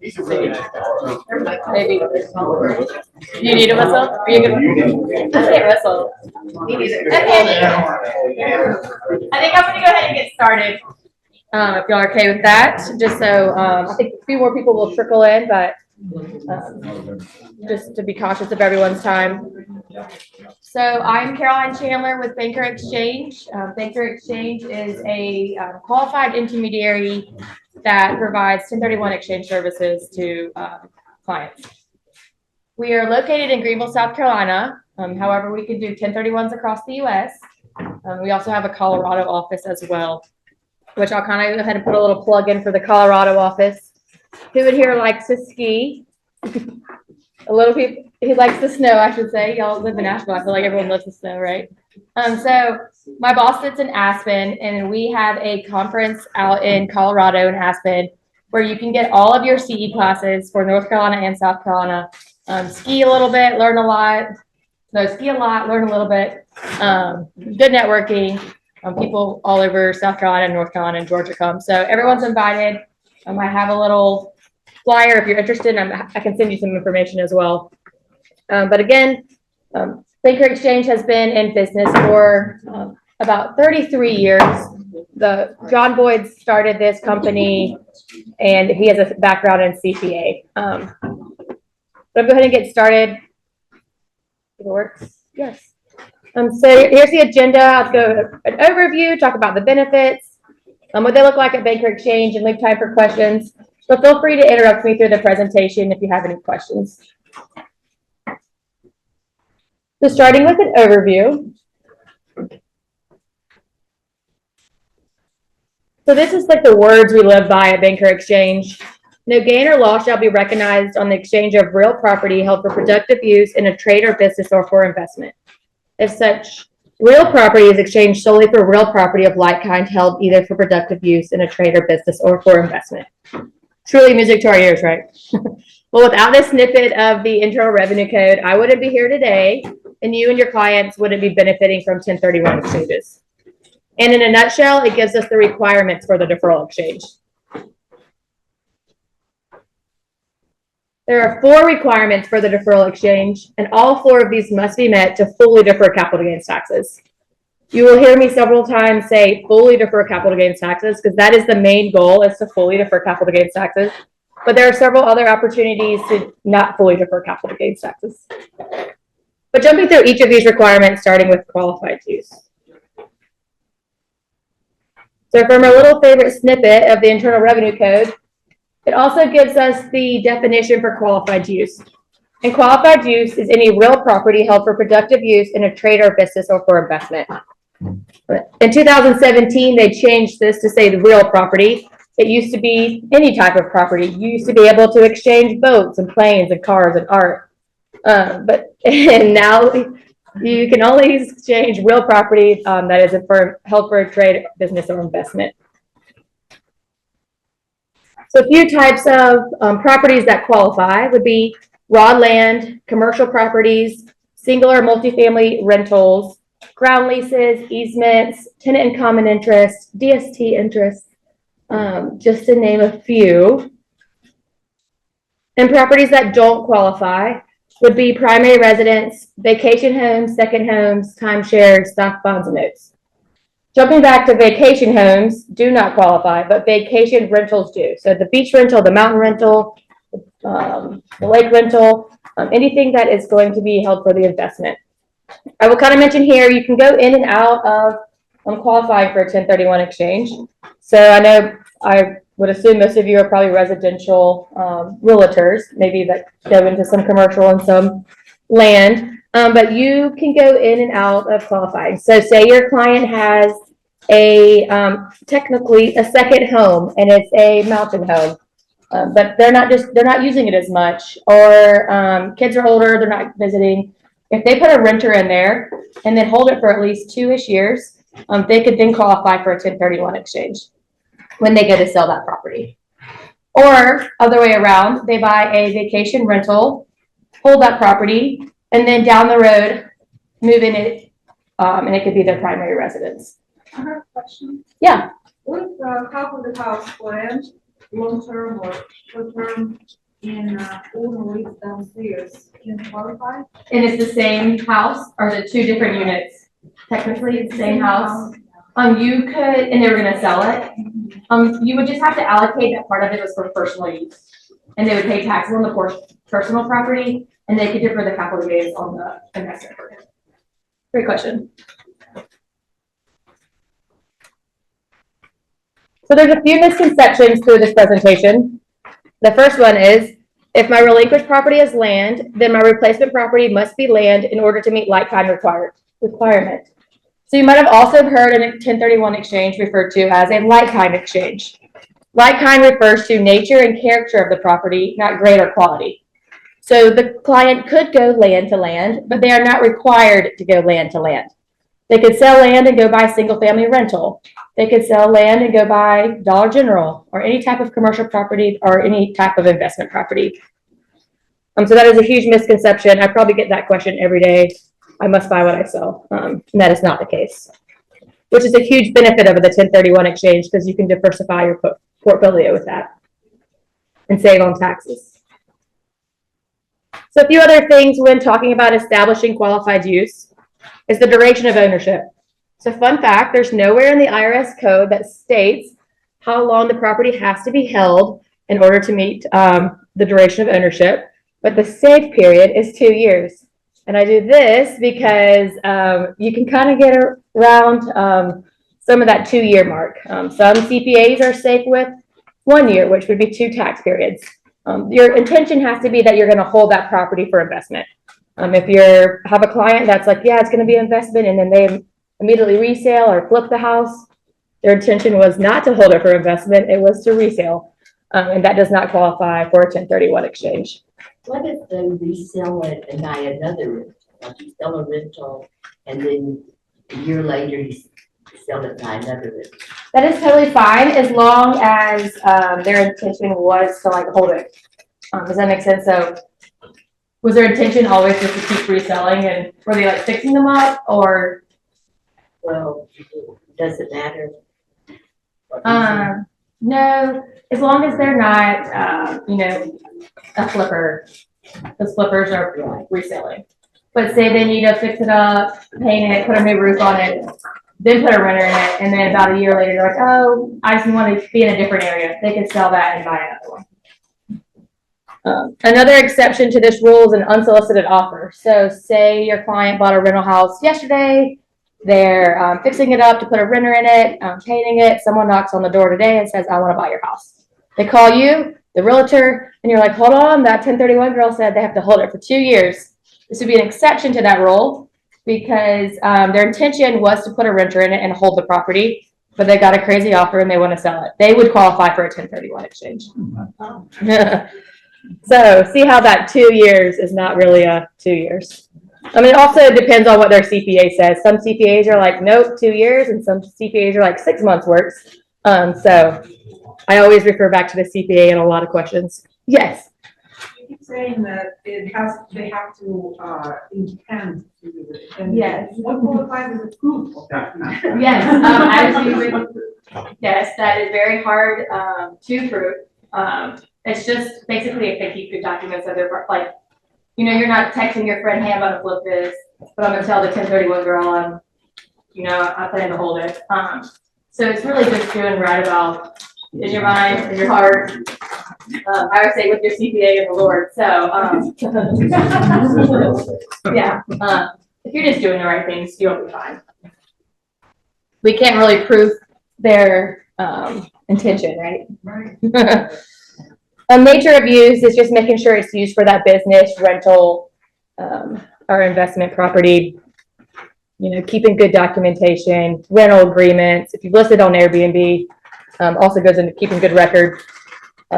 Maybe. You need a whistle? Are you good? I can't whistle. Okay. I think I'm gonna go ahead and get started. If y'all are okay with that, just so I think a few more people will trickle in, but just to be cautious of everyone's time. So I'm Caroline Chandler with Banker Exchange. Banker Exchange is a qualified intermediary that provides 1031 exchange services to clients. We are located in Greenville, South Carolina. However, we can do 1031s across the U.S. We also have a Colorado office as well, which I'll kind of go ahead and put a little plug in for the Colorado office. Who in here likes to ski? A little people who likes the snow, I should say. Y'all live in Asheville. I feel like everyone loves the snow, right? So my boss sits in Aspen, and we have a conference out in Colorado in Aspen where you can get all of your CE classes for North Carolina and South Carolina. Ski a little bit, learn a lot. No, ski a lot, learn a little bit. Good networking. People all over South Carolina, North Carolina, and Georgia come. So everyone's invited. I have a little flyer if you're interested. I can send you some information as well. But again, Banker Exchange has been in business for about 33 years. John Boyd started this company, and he has a background in CPA. But I'll go ahead and get started. If it works, yes. So here's the agenda. I'll go an overview, talk about the benefits, what they look like at Banker Exchange, and leave time for questions. So feel free to interrupt me through the presentation if you have any questions. So starting with an overview. So this is like the words we live by at Banker Exchange. No gain or loss shall be recognized on the exchange of real property held for productive use in a trade or business or for investment. If such real property is exchanged solely for real property of like kind held either for productive use in a trade or business or for investment. Truly music to our ears, right? Well, without this snippet of the Internal Revenue Code, I wouldn't be here today, and you and your clients wouldn't be benefiting from 1031 exchanges. And in a nutshell, it gives us the requirements for the deferral exchange. There are 4 requirements for the deferral exchange, and all 4 of these must be met to fully defer capital gains taxes. You will hear me several times say fully defer capital gains taxes because that is the main goal, is to fully defer capital gains taxes. But there are several other opportunities to not fully defer capital gains taxes. But jumping through each of these requirements, starting with qualified use. So from our little favorite snippet of the Internal Revenue Code, it also gives us the definition for qualified use. And qualified use is any real property held for productive use in a trade or business or for investment. In 2017, they changed this to say the real property. It used to be any type of property. You used to be able to exchange boats and planes and cars and art. And now you can only exchange real property that is held for a trade, business, or investment. So a few types of properties that qualify would be raw land, commercial properties, single or multifamily rentals, ground leases, easements, tenant in common interest, DST interests, just to name a few. And properties that don't qualify would be primary residence, vacation homes, second homes, timeshares, stock bonds, and notes. Jumping back to vacation homes do not qualify, but vacation rentals do. So the beach rental, the mountain rental, the lake rental, anything that is going to be held for the investment. I will kind of mention here, you can go in and out of qualifying for a 1031 exchange. So I know I would assume most of you are probably residential realtors, maybe that go into some commercial and some land, but you can go in and out of qualifying. So say your client has technically a second home and it's a mountain home, but they're not using it as much, or kids are older, they're not visiting. If they put a renter in there and then hold it for at least 2-ish years, they could then qualify for a 1031 exchange when they go to sell that property. Or other way around, they buy a vacation rental, hold that property, and then down the road move in it, and it could be their primary residence. I have a question. Yeah. With half of the house land, long-term or short-term in older rates downstairs can qualify? And it's the same house, or is it two different units? Technically, it's the same house. You could, and they were gonna sell it. You would just have to allocate that part of it was for personal use. And they would pay taxes on the personal property, and they could defer the capital gains on the investment. Great question. So there's a few misconceptions through this presentation. The first one is, if my relinquished property is land, then my replacement property must be land in order to meet like-kind requirement. So you might have also heard a 1031 exchange referred to as a like-kind exchange. Like-kind refers to nature and character of the property, not grade or quality. So the client could go land to land, but they are not required to go land to land. They could sell land and go buy single-family rental. They could sell land and go buy Dollar General or any type of commercial property or any type of investment property. So that is a huge misconception. I probably get that question every day. I must buy what I sell. And that is not the case, which is a huge benefit of the 1031 exchange because you can diversify your portfolio with that and save on taxes. So a few other things when talking about establishing qualified use is the duration of ownership. So fun fact, there's nowhere in the IRS code that states how long the property has to be held in order to meet the duration of ownership, but the safe period is 2 years. And I do this because you can kind of get around some of that 2-year mark. Some CPAs are safe with 1 year, which would be 2 tax periods. Your intention has to be that you're going to hold that property for investment. If you have a client that's like, yeah, it's going to be investment, and then they immediately resale or flip the house, their intention was not to hold it for investment, it was to resale. And that does not qualify for a 1031 exchange. What if they resell it and buy another rental? Like you sell a rental and then a year later you sell it and buy another rental? That is totally fine as long as their intention was to like hold it. Does that make sense? So was their intention always just to keep reselling, and were they like fixing them up, or? Well, does it matter? No, as long as they're not, a flipper. Those flippers are like reselling. But say they need to fix it up, paint it, put a new roof on it, then put a renter in it, and then about a year later, they're like, oh, I just want to be in a different area. They can sell that and buy another one. Another exception to this rule is an unsolicited offer. So say your client bought a rental house yesterday, they're fixing it up to put a renter in it, painting it. Someone knocks on the door today and says, I want to buy your house. They call you, the realtor, and you're like, hold on, that 1031 girl said they have to hold it for 2 years. This would be an exception to that rule because their intention was to put a renter in it and hold the property, but they got a crazy offer and they want to sell it. They would qualify for a 1031 exchange. So see how that 2 years is not really a 2 years. I mean, it also depends on what their CPA says. Some CPAs are like, nope, 2 years, and some CPAs are like 6 months works. So I always refer back to the CPA in a lot of questions. Yes. You keep saying that they have to intend to do it. And yes. What qualifies as a proof of that? Yes. Yes, that is very hard to prove. It's just basically if they keep good documents of their, like, you're not texting your friend, hey, I'm going to flip this, but I'm going to tell the 1031 girl I plan to hold it. So it's really just doing right about in your mind, in your heart. I would say with your CPA and the Lord. So, yeah, if you're just doing the right things, you'll be fine. We can't really prove their intention, right? Right. Nature of use is just making sure it's used for that business, rental, or investment property. Keeping good documentation, rental agreements. If you've listed on Airbnb, also goes into keeping good record,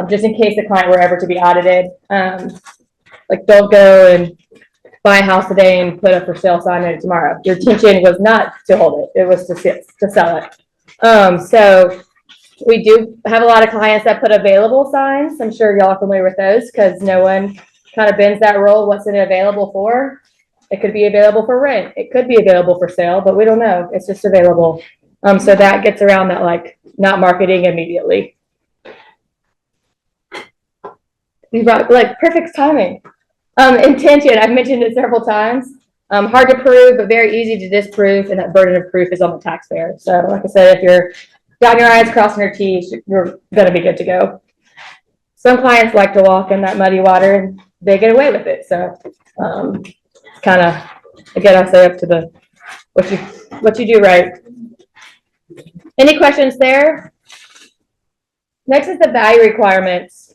just in case the client were ever to be audited. Like, don't go and buy a house today and put a for sale sign on it tomorrow. Your intention was not to hold it; it was to sell it. So we do have a lot of clients that put available signs. I'm sure y'all are familiar with those because no one kind of bends that rule. What's it available for? It could be available for rent. It could be available for sale, but we don't know. It's just available. So that gets around that, like, not marketing immediately. You brought, like, perfect timing. Intention, I've mentioned it several times. Hard to prove, but very easy to disprove, and that burden of proof is on the taxpayer. So like I said, if you're dotting your I's, crossing your T's, you're gonna be good to go. Some clients like to walk in that muddy water and they get away with it. So, kind of, again, I say up to the, what you do right. Any questions there? Next is the value requirements.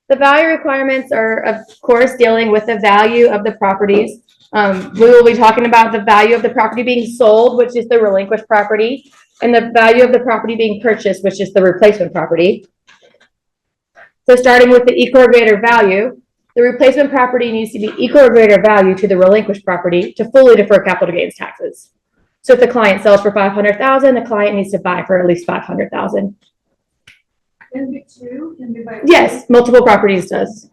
The value requirements are, of course, dealing with the value of the properties. We will be talking about the value of the property being sold, which is the relinquished property, and the value of the property being purchased, which is the replacement property. So starting with the equal or greater value, the replacement property needs to be equal or greater value to the relinquished property to fully defer capital gains taxes. So if the client sells for $500,000, the client needs to buy for at least $500,000. Can be two, can be by. Yes, multiple properties does.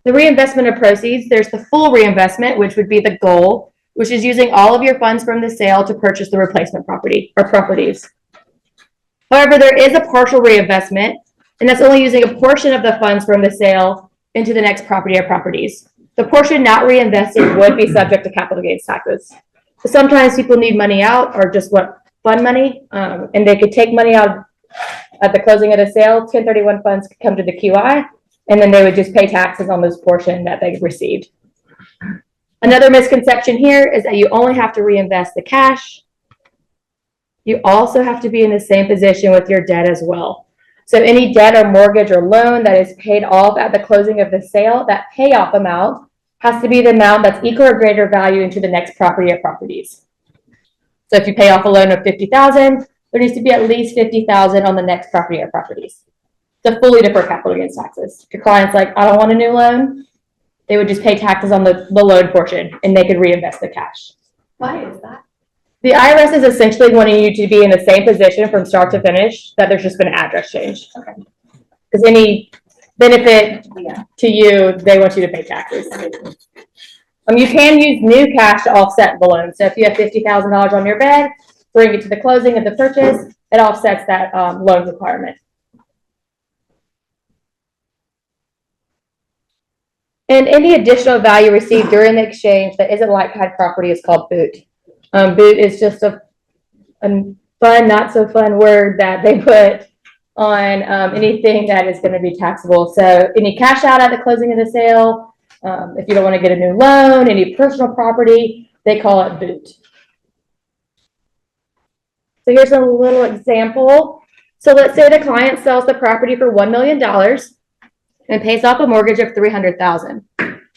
The reinvestment of proceeds, there's the full reinvestment, which would be the goal, which is using all of your funds from the sale to purchase the replacement property or properties. However, there is a partial reinvestment, and that's only using a portion of the funds from the sale into the next property or properties. The portion not reinvested would be subject to capital gains taxes. So sometimes people need money out or just want fund money, and they could take money out at the closing of the sale. 1031 funds could come to the QI, and then they would just pay taxes on those portion that they received. Another misconception here is that you only have to reinvest the cash. You also have to be in the same position with your debt as well. So any debt or mortgage or loan that is paid off at the closing of the sale, that payoff amount has to be the amount that's equal or greater value into the next property or properties. So if you pay off a loan of $50,000, there needs to be at least $50,000 on the next property or properties to fully defer capital gains taxes. If your client's like, I don't want a new loan, they would just pay taxes on the loan portion and they could reinvest the cash. Why is that? The IRS is essentially wanting you to be in the same position from start to finish, that there's just been an address change. Okay. Because any benefit to you, they want you to pay taxes. You can use new cash to offset the loan. So if you have $50,000 on your bed, bring it to the closing of the purchase, it offsets that loan requirement. And any additional value received during the exchange that isn't like-kind property is called boot. Boot is just a fun, not so fun word that they put on anything that is going to be taxable. So any cash out at the closing of the sale, if you don't want to get a new loan, any personal property, they call it boot. So here's a little example. So let's say the client sells the property for $1 million and pays off a mortgage of $300,000.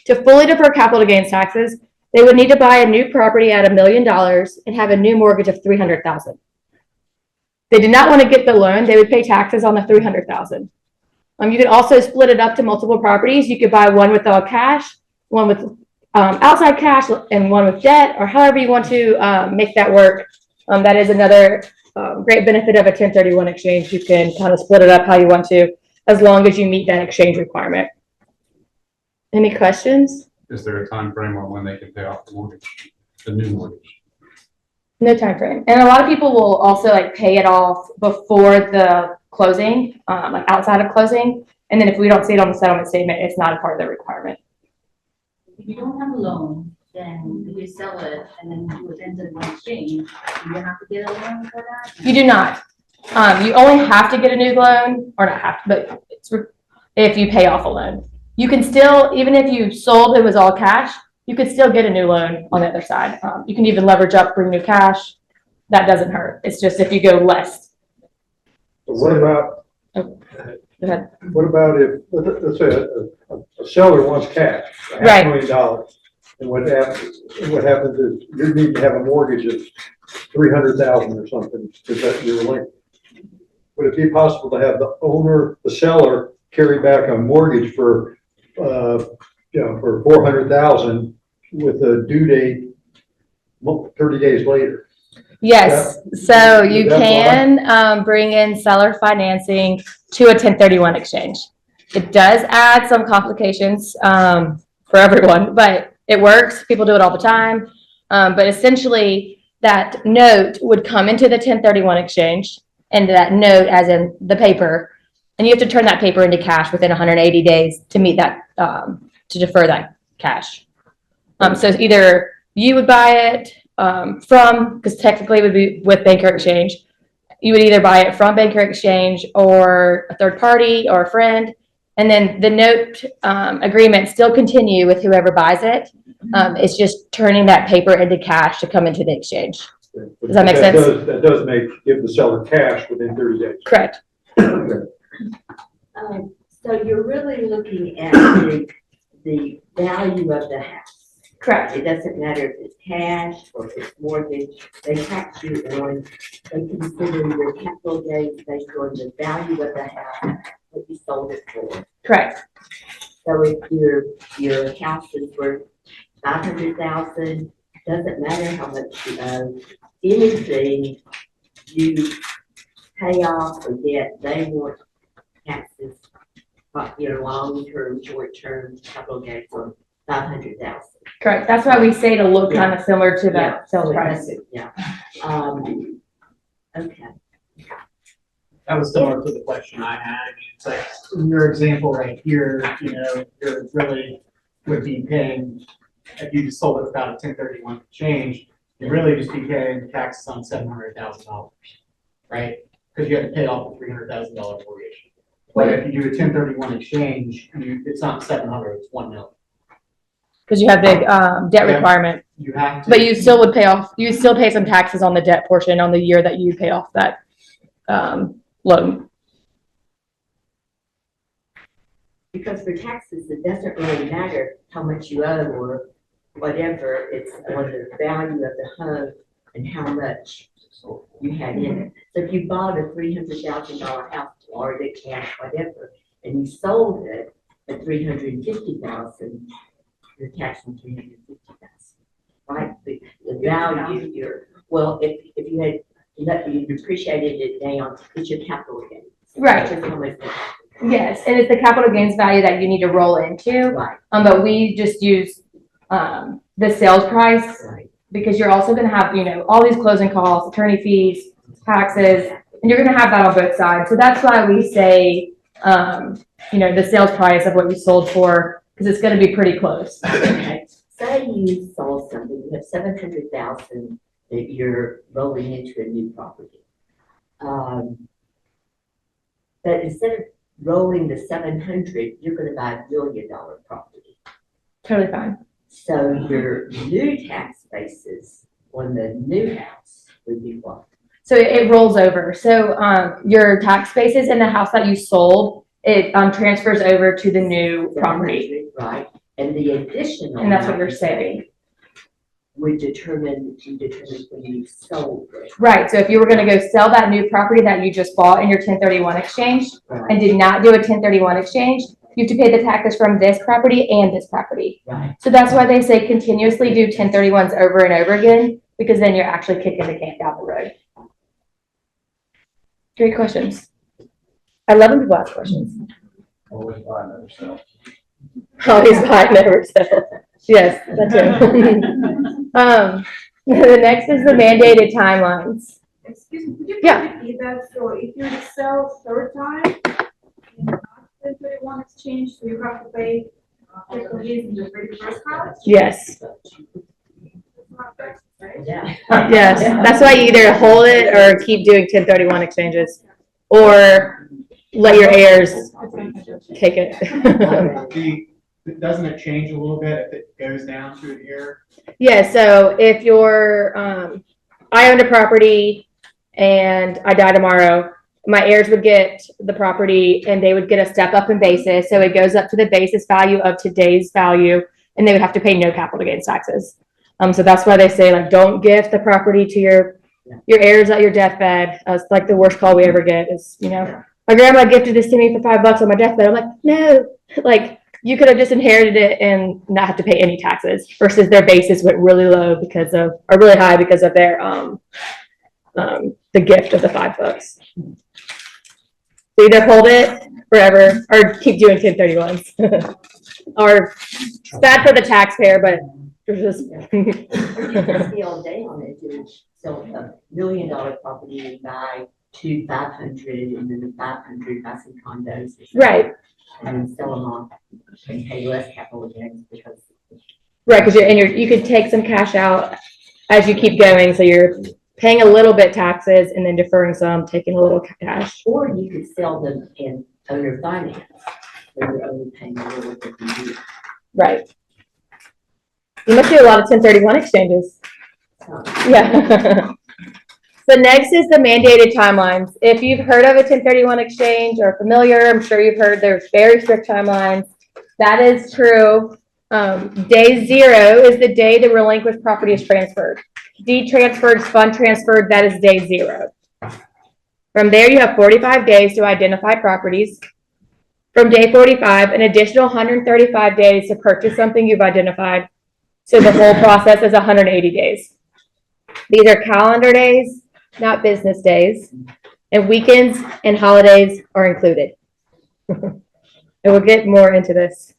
To fully defer capital gains taxes, they would need to buy a new property at $1 million and have a new mortgage of $300,000. They did not want to get the loan, they would pay taxes on the $300,000. You could also split it up to multiple properties. You could buy one with all cash, one with outside cash, and one with debt, or however you want to make that work. That is another great benefit of a 1031 exchange. You can kind of split it up how you want to, as long as you meet that exchange requirement. Any questions? Is there a time frame on when they can pay off the mortgage, the new mortgage? No time frame. And a lot of people will also like pay it off before the closing, like outside of closing. And then if we don't see it on the settlement statement, it's not a part of the requirement. If you don't have a loan, then if you sell it and then do it into one exchange, you have to get a loan for that? You do not. You only have to get a new loan, or not have to, but it's if you pay off a loan. You can still, even if you sold it was all cash, you could still get a new loan on the other side. You can even leverage up, bring new cash. That doesn't hurt. It's just if you go less. What about, Go ahead. what about if, let's say a seller wants cash, Right. $500,000, and what happens is you need to have a mortgage of $300,000 or something, because that you're linked. Would it be possible to have the seller carry back a mortgage for, for $400,000 with a due date 30 days later? Yes, so you That's can bring in seller financing to a 1031 exchange. It does add some complications for everyone, but it works. People do it all the time. But essentially, that note would come into the 1031 exchange, and that note, as in the paper, And you have to turn that paper into cash within 180 days to meet that, to defer that cash. So it's either you would buy it because technically it would be with Banker Exchange. You would either buy it from Banker Exchange or a third party or a friend. And then the note agreements still continue with whoever buys it. It's just turning that paper into cash to come into the exchange. Does that make sense? That does give the seller cash within 30 days. Correct. Okay. So you're really looking at the value of the house. Correct. It doesn't matter if it's cash or if it's mortgage, they tax you on, they consider your capital gains based on the value of the house, what you sold it for. Correct. So if your house is worth 500,000, doesn't matter how much you owe, anything you pay off or debt, they want taxes, long-term, short-term capital gains on 500,000. Correct. That's why we say to look kind of similar to Yeah. that sales price. Yeah. Okay. That was similar to the question I had. I mean, it's like, in your example right here, you're really would be paying, if you just sold it without a 1031 exchange, you'd really just be paying taxes on $700,000, right? Because you had to pay off a $300,000 mortgage. But if you do a 1031 exchange, it's not 700, it's 1 million. Because you have the debt Yeah. requirement. You have to. But you still would pay off, you would still pay some taxes on the debt portion on the year that you pay off that loan. Because for taxes, it doesn't really matter how much you owe or whatever, it's on the value of the home and how much you had in it. So if you bought a $300,000 house, or the cash, whatever, and you sold it at $350,000, you're taxing $350,000, right? The value if you had you depreciated it down, it's your capital gains. Right. Which is almost the capital gains. Yes, and it's the capital gains value that you need to roll into. Right. But we just use the sales price Right. because you're also going to have, all these closing costs, attorney fees, taxes, and you're going to have that on both sides. So that's why we say, the sales price of what you sold for, because it's going to be pretty close. Okay. Say you sold something, you have 700,000 that you're rolling into a new property. But instead of rolling the 700, you're gonna buy $1 million property. Totally fine. So your new tax basis on the new house would be what? So it rolls over. So your tax basis in the house that you sold, it transfers over to the new property. 700, right? And the additional. And that's what you're saving. Would determine when you sold it. Right. So if you were going to go sell that new property that you just bought in your 1031 exchange Right. and did not do a 1031 exchange, you have to pay the taxes from this property and this property. Right. So that's why they say continuously do 1031s over and over again, because then you're actually kicking the can down the road. Great questions. I love when people ask questions. Always buy another sale. Always buy, never sell. Yes, that's it. The next is the mandated timelines. Excuse me, could you Yeah. repeat that? So if you sell third time, in not 1031 exchange, so you have to pay capital gains in the very first house? Yes. It's not fair, right? Yeah. Yes. That's why you either hold it or keep doing 1031 exchanges, or let your heirs take it. Doesn't it change a little bit if it goes down to an year? Yeah. So if you're, I owned a property and I die tomorrow, my heirs would get the property and they would get a step up in basis. So it goes up to the basis value of today's value, and they would have to pay no capital gains taxes. So that's why they say, like, don't gift the property to your heirs at your deathbed. It's like the worst call we ever get is, my grandma gifted this to me for $5 on my deathbed. I'm like, no, like, you could have just inherited it and not have to pay any taxes, versus their basis went really low or really high because of their, the gift of the $5. So either hold it forever or keep doing 1031s. Or it's bad for the taxpayer, but there's just. Or you can stay all day on it, and sell $1 million property and buy to 500 and then the 500 buy some condos. or something, Right, And then sell them off and pay less capital gains because. right, because you could take some cash out as you keep going, so you're paying a little bit taxes and then deferring some, taking a little cash. Or you could sell them in owner finance, where you're only paying a little bit a year. Right. You must do a lot of 1031 exchanges. So, Yeah. So next is the mandated timelines. If you've heard of a 1031 exchange or familiar, I'm sure you've heard there's very strict timelines. That is true. Day 0 is the day the relinquished property is transferred. Deed transferred, fund transferred, that is day 0. From there, you have 45 days to identify properties. From day 45, an additional 135 days to purchase something you've identified. So the whole process is 180 days. These are calendar days, not business days, and weekends and holidays are included. And we'll get more into this.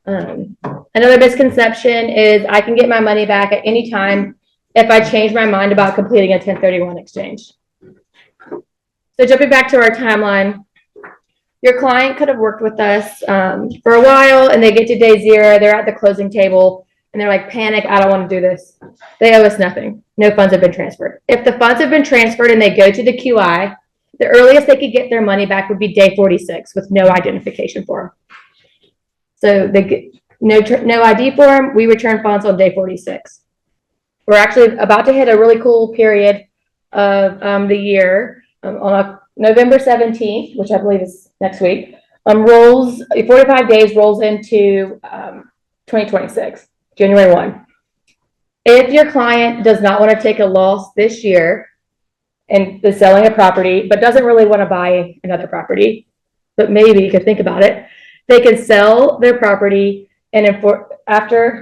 Another misconception is I can get my money back at any time if I change my mind about completing a 1031 exchange. So jumping back to our timeline, your client could have worked with us for a while and they get to day 0, they're at the closing table and they're like, panic, I don't want to do this. They owe us nothing. No funds have been transferred. If the funds have been transferred and they go to the QI, the earliest they could get their money back would be day 46 with no identification form. So they get no ID form, we return funds on day 46. We're actually about to hit a really cool period of the year on November 17th, which I believe is next week, 45 days rolls into 2026, January 1. If your client does not want to take a loss this year and is selling a property, but doesn't really want to buy another property, but maybe you could think about it, they can sell their property and on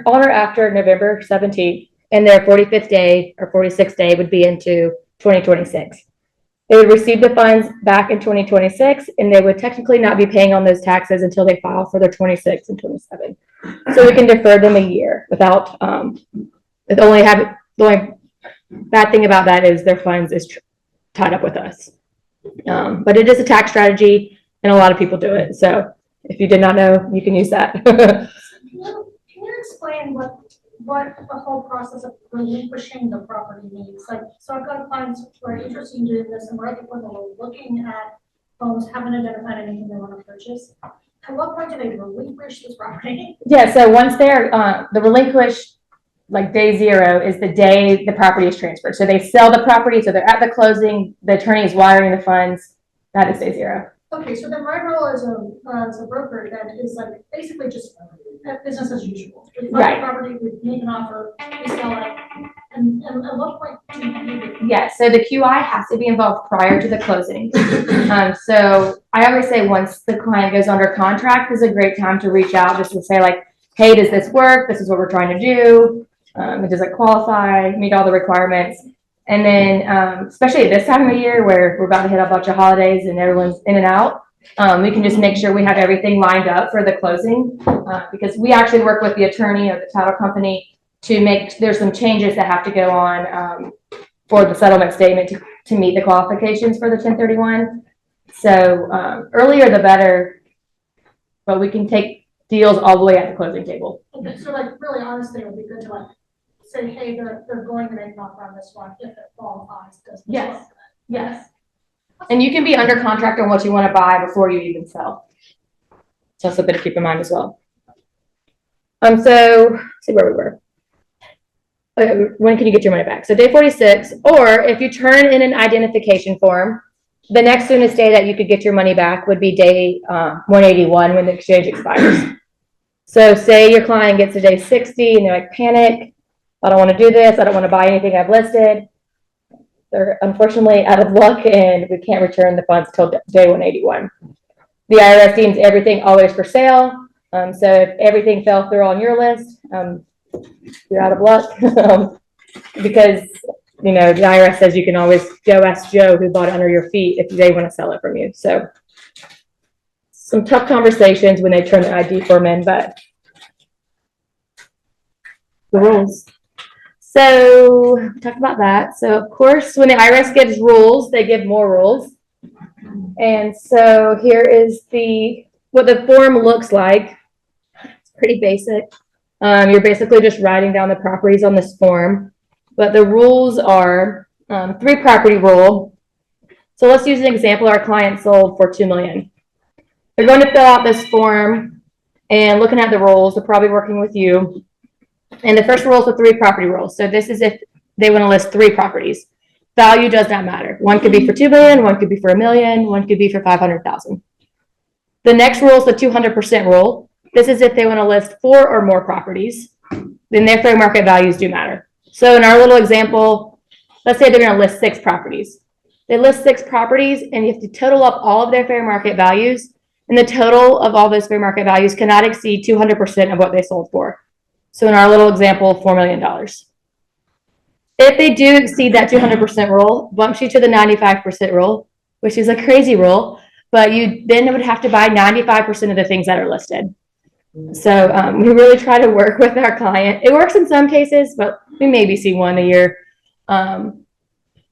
or after November 17th, and their 45th day or 46th day would be into 2026. They would receive the funds back in 2026, and they would technically not be paying on those taxes until they file for their 26 and 27. So we can defer them a year without, the only bad thing about that is their funds is tied up with us. But it is a tax strategy, and a lot of people do it. So if you did not know, you can use that. Can you explain what the whole process of relinquishing the property means? Like, so I've got clients who are interested in doing this and right before they were looking at homes, haven't identified anything they want to purchase. At what point do they relinquish this property? Yeah, so once they're, the relinquished, like day 0 is the day the property is transferred. So they sell the property, so they're at the closing, the attorney is wiring the funds, that is day 0. Okay, so then my role as a broker then is like basically just business as usual. We buy Right. the property, we make an offer, we sell it, and at what point do you? Yes, so the QI has to be involved prior to the closing. So I always say once the client goes under contract is a great time to reach out just to say like, hey, does this work? This is what we're trying to do. Does it qualify, meet all the requirements? And then, especially at this time of year where we're about to hit a bunch of holidays and everyone's in and out, we can just make sure we have everything lined up for the closing. Because we actually work with the attorney or the title company to make, there's some changes that have to go on for the settlement statement to meet the qualifications for the 1031. So earlier the better, but we can take deals all the way at the closing table. Okay, so like really honestly, it would be good to like say, hey, they're going to make an offer on this one if it qualifies. Does this Yes. work? Yes. And you can be under contract on what you want to buy before you even sell. So that's something to keep in mind as well. So let's see where we were. When can you get your money back? So day 46, or if you turn in an identification form, the next soonest day that you could get your money back would be day 181 when the exchange expires. So say your client gets to day 60 and they're like, panic, I don't want to do this, I don't want to buy anything I've listed. They're unfortunately out of luck and we can't return the funds till day 181. The IRS deems everything always for sale. So if everything fell through on your list, you're out of luck. Because, you know, the IRS says you can always go ask Joe who bought it under your feet if they want to sell it from you. So some tough conversations when they turn the ID form in, but the rules. So talk about that. So of course, when the IRS gives rules, they give more rules. And so here is what the form looks like. It's pretty basic. You're basically just writing down the properties on this form, but the rules are 3 property rule. So let's use an example. Our client sold for $2 million. They're going to fill out this form and looking at the rules. They're probably working with you. And the first rule is the 3 property rule. So this is if they want to list 3 properties. Value does not matter. One could be for $2 million, one could be for $1 million, one could be for $500,000. The next rule is the 200% rule. This is if they want to list 4 or more properties, then their fair market values do matter. So in our little example, let's say they're going to list 6 properties. They list 6 properties, and you have to total up all of their fair market values, and the total of all those fair market values cannot exceed 200% of what they sold for. So in our little example, $4 million. If they do exceed that 200% rule, bumps you to the 95% rule, which is a crazy rule, but you then would have to buy 95% of the things that are listed. So we really try to work with our client. It works in some cases, but we maybe see one a year.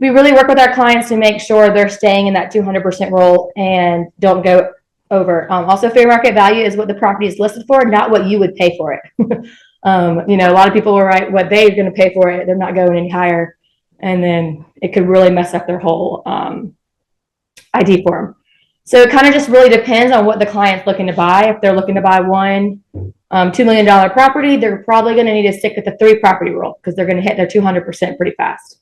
We really work with our clients to make sure they're staying in that 200% rule and don't go over. Also, fair market value is what the property is listed for, not what you would pay for it. A lot of people will write what they're going to pay for it. They're not going any higher. And then it could really mess up their whole ID form. So it kind of just really depends on what the client's looking to buy. If they're looking to buy one $2 million property, they're probably going to need to stick with the 3 property rule because they're going to hit their 200% pretty fast.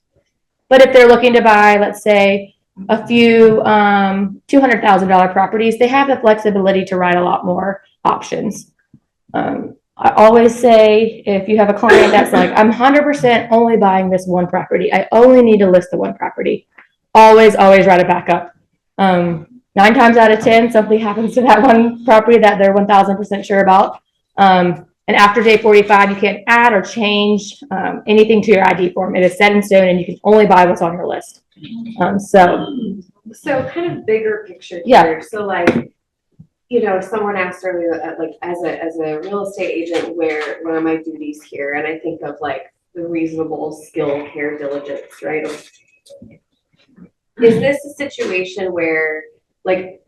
But if they're looking to buy, let's say, a few $200,000 properties, they have the flexibility to write a lot more options. I always say, if you have a client that's like, I'm 100% only buying this one property, I only need to list the one property, always write it back up. 9 times out of 10, something happens to that one property that they're 1,000% sure about. And after day 45, you can't add or change anything to your ID form. It is set in stone, and you can only buy what's on your list. So kind of bigger picture Yeah. here. So like, someone asked earlier, like as a real estate agent, what are my duties here? And I think of like the reasonable skill, care, diligence, right? Is this a situation where like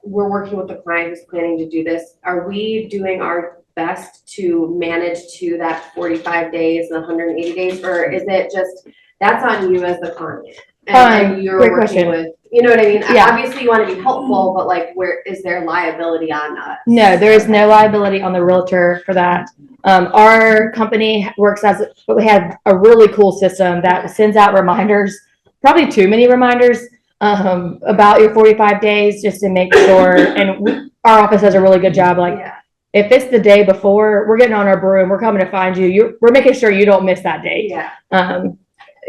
we're working with a client who's planning to do this? Are we doing our best to manage to that 45 days, the 180 days, or is it just that's on you as the client? And you're great working question. with, you know what I mean? Yeah. Obviously you want to be helpful, but like where is there liability on us? No, there is no liability on the realtor for that. Our company works but we have a really cool system that sends out reminders, probably too many reminders, about your 45 days just to make sure. And our office does a really good job. Like, Yeah. if it's the day before, we're getting on our broom, we're coming to find you. We're making sure you don't miss that day. Yeah.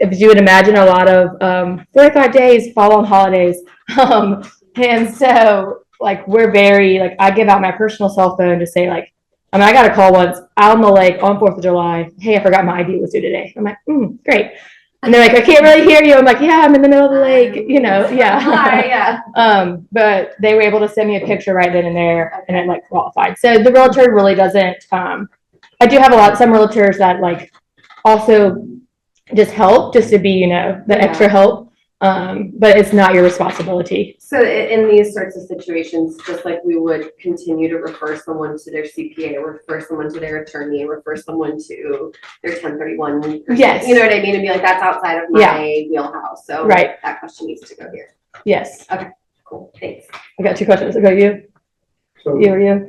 If you would imagine, a lot of 45 days fall on holidays. And so like we're very like, I give out my personal cell phone to say like, I got a call once out on the lake on 4th of July. Hey, I forgot my ID was due today. I'm like, great. And they're like, I can't really hear you. I'm like, yeah, I'm in the middle of the lake, yeah. Hi, yeah. But they were able to send me a picture right then and there, and it like qualified. So the realtor really doesn't, I do have some realtors that like also just help just to be, the extra help. But it's not your responsibility. So in these sorts of situations, just like we would continue to refer someone to their CPA, refer someone to their attorney, refer someone to their 1031 person. Yes. You know what I mean? And be like, that's outside of my wheelhouse. So Right. that question needs to go here. Yes. Cool. Thanks. I got 2 questions. I got you. So You or you?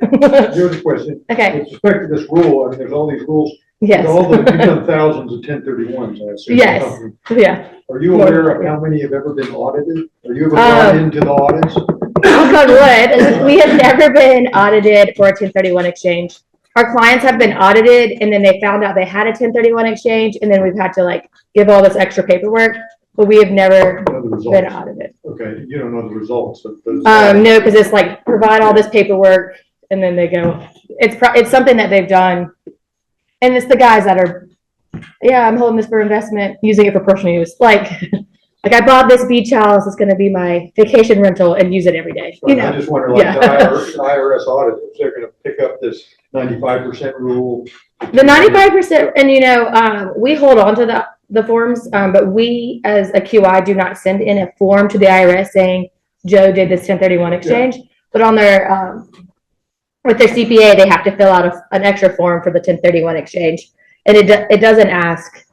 here's a question. Okay. With respect to this rule, there's all these rules. Yes. You've done thousands of 1031s, I assume. Yes. Yeah. Are you aware of how many have ever been audited? Are you ever brought into the audits? Knock on wood, we have never been audited for a 1031 exchange. Our clients have been audited, and then they found out they had a 1031 exchange, and then we've had to like give all this extra paperwork, but we have never Know the been results. audited. Okay, you don't know the results of those. No, because it's like provide all this paperwork, and then they go. It's something that they've done, and it's the guys that are, I'm holding this for investment, using it for personal use. Like like I bought this beach house, it's gonna be my vacation rental and use it every day, you I know? just wonder, like, Yeah. the IRS audit, if they're gonna pick up this 95% rule. The 95%, and we hold on to the forms, but we as a QI do not send in a form to the IRS saying Joe did this 1031 exchange, but on their, with their CPA, they have to fill out an extra form for the 1031 exchange. And it doesn't ask,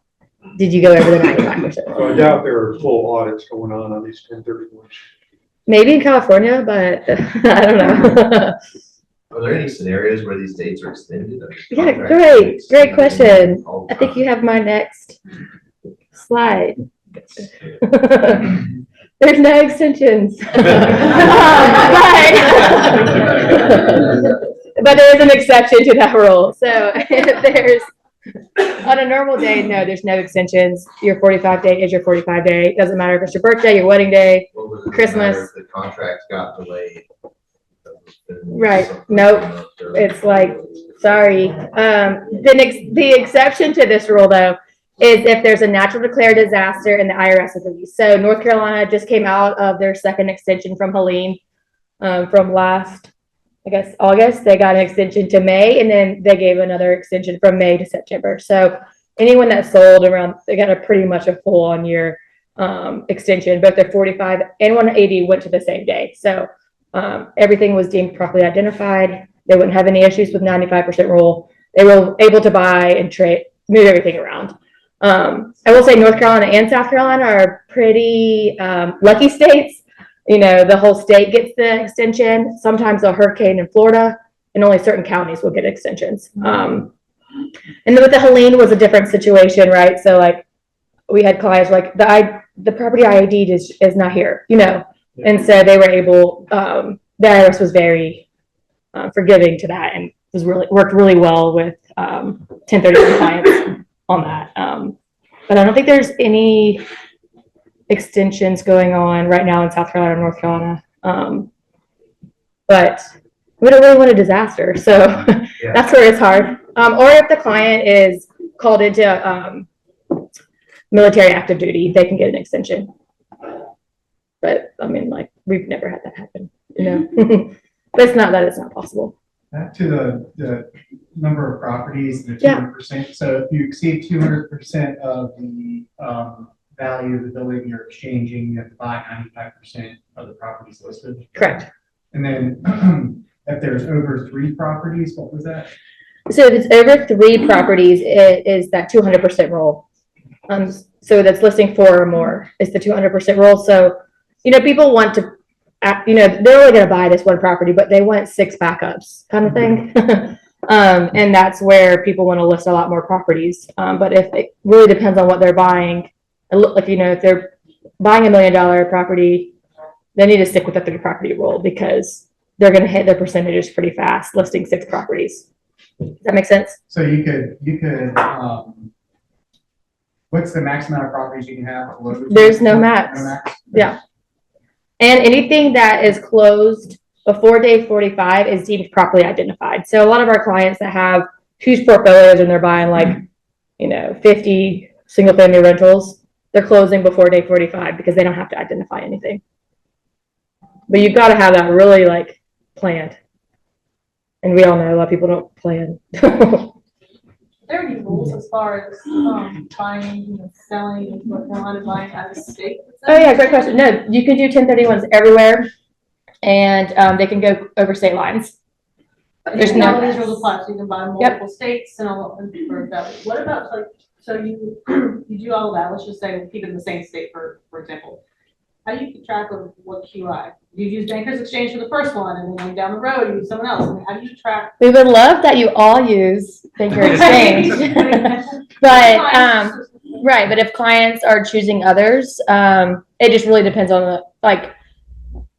did you go over the 95%? So I doubt there are full audits going on these 1031s. Maybe in California, but I don't know. Are there any scenarios where these dates are extended? Yeah, great question. I think you have my next slide. There's no extensions. But there is an exception to that rule. So if there's, on a normal day, no, there's no extensions. Your 45 day is your 45 day. It doesn't matter if it's your birthday, your wedding day, Christmas. If the contract got delayed. Right. Nope. It's like, sorry. The exception to this rule, though, is if there's a natural declared disaster and the IRS is released. So North Carolina just came out of their second extension from Helene from last, I guess, August. They got an extension to May, and then they gave another extension from May to September. So anyone that sold around, they got a pretty much a full on year extension. Both their 45 and 180 went to the same day. So everything was deemed properly identified. They wouldn't have any issues with 95% rule. They were able to buy and trade, move everything around. I will say North Carolina and South Carolina are pretty lucky states. The whole state gets the extension. Sometimes a hurricane in Florida, and only certain counties will get extensions. And then with the Helene was a different situation, right? So like we had clients like the property ID is not here, and so they were able. The IRS was very forgiving to that, and worked really well with 1031 clients on that. But I don't think there's any extensions going on right now in South Carolina or North Carolina. But we don't really want a disaster. So that's where it's hard. Or if the client is called into military active duty, they can get an extension. But I mean, like, we've never had that happen, But it's not that it's not possible. Back to the number of properties, the 200%. So if you exceed 200% of the value of the building you're exchanging, you have to buy 95% of the properties listed. Correct. And then if there's over 3 properties, what was that? So if it's over 3 properties, it is that 200% rule. So that's listing 4 or more is the 200% rule. So, people want to, they're only going to buy this one property, but they want 6 backups kind of thing. And that's where people want to list a lot more properties. But if it really depends on what they're buying, if they're buying $1 million property, they need to stick with the 3 property rule because they're going to hit their percentages pretty fast, listing 6 properties. Does that make sense? So you could, what's the max amount of properties you can have? There's no max. Yeah. And anything that is closed before day 45 is deemed properly identified. So a lot of our clients that have huge portfolios and they're buying 50 single family rentals, they're closing before day 45 because they don't have to identify anything. But you've got to have that really planned. And we all know a lot of people don't plan. Are there any rules as far as buying and selling, North Carolina buying out of state? Oh yeah, great question. No, you can do 1031s everywhere, and they can go over state lines. There's All no. these rules apply, so you can buy multiple states and all of that. What about so you you do all of that? Let's just say we keep it in the same state for example. How do you keep track of what QI? Do you use Bankers Exchange for the first one, and then down the road you use someone else? I mean, how do you track? We would love that you all use Banker Exchange, but right. But if clients are choosing others, it just really depends on